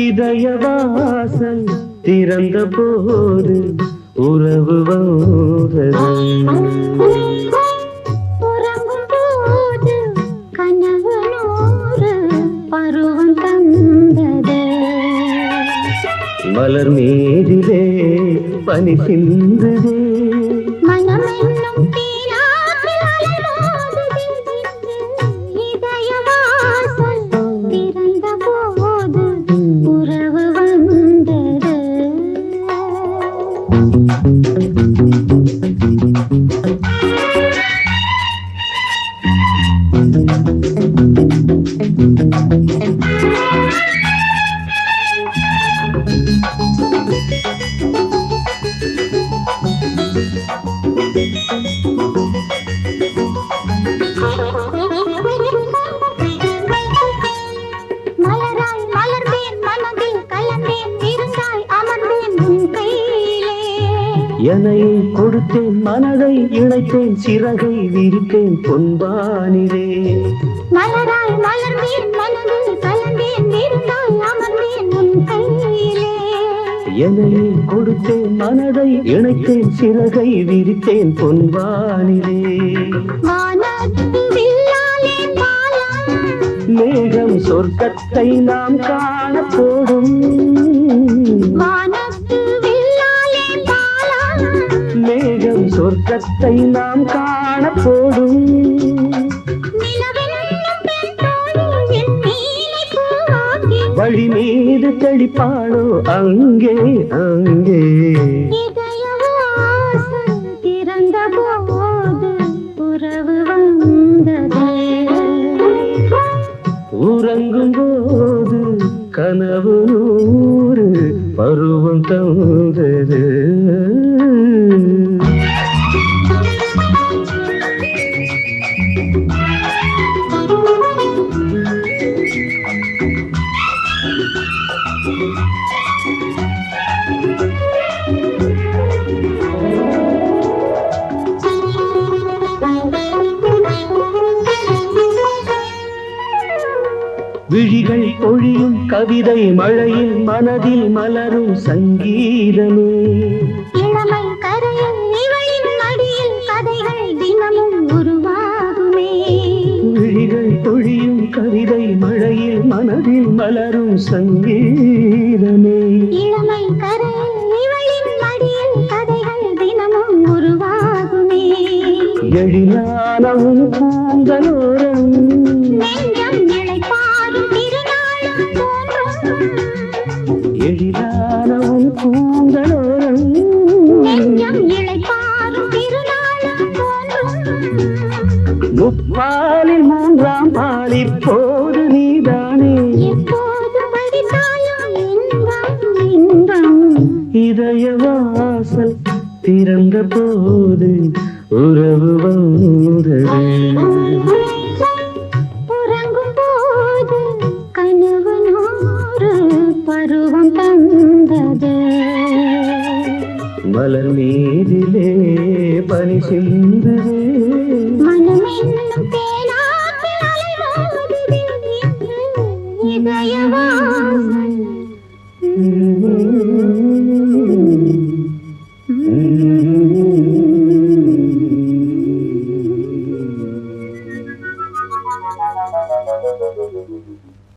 இதயவாசல் திறந்த போது உறவு வந்தது. உறங்கும் போது கனவு நூறு பருவம் தந்தது. மலர் மீதிலே பனி சிந்துதே, மனம் என்னும் தீராற்றில் அலைமோதுதே. இதயவாசல் திறந்த போது உறவு வந்தது. மலராய் மலர்ந்தேன், மனதில் கலந்தேன், விருந்தாய் அமர்ந்தேன் உன் கையிலே. என்னை கொடுத்தேன், மனதை இணைத்தேன், சிறகை விரித்தேன் பொன்பானிலே. மலராய் மலர்ந்தேன், மனதில் கலந்தேன், விருந்தாய் அமர்ந்தேன் உன் கையிலே. என்னை கொடுத்தேன், மனதை இணைத்தேன், சிறகை விரித்தேன் பொன்வானிலே. வானத்து வில்லாலே பாலம், மேகம் சொர்க்கத்தை நாம் காணப்போடும். வானத்து வில்லாலே பாலம், மேகம் சொர்க்கத்தை நாம் காணப்போடும். நிலவென்னும் பெண் தோழி என் நீலை பூவாகி, வழி மீது தெளிப்பாளோ அங்கே அங்கே. இதயவாசல் திறந்த போது உறவு வந்தது. உறங்கும் போது கனவு நூறு பருவம் தந்தது. விழிகள் பொழியும் கவிதை மழையில் மனதில் மலரும் சங்கீதமே. இளமை கரையில் இவளின் மடியில் கதைகள் தினமும் உருவாகுமே. விழிகள் பொழியும் கவிதை மழையில் மனதில் மலரும் சங்கீதமே. இளமை கரையில் இவளின் மடியில் கதைகள் தினமும் உருவாகுமே. எழிலானவும் கூந்தலோரம் நெஞ்சம் இளைப்பாறும் திருநாளும் தோன்றும். எழிலானவும் கூந்தலோரம் நெஞ்சம் இளைப்பாறும் திருநாளும் தோன்றும். முப்பாலில் மூன்றாம் பால் இப்போது நீதானே. எப்போது படித்தாலும் இன்பம் இன்பம். இதயவாசல் திறந்த போது உறவு வந்தது. உறங்கும் போது கனவு நூறு பருவம் தந்தது. மலர் மீதிலே பனி சிந்துதே, மனம் என்னும் தேனாற்றில் அலைமோதுதே. இதயவாசல் Mm-hmm.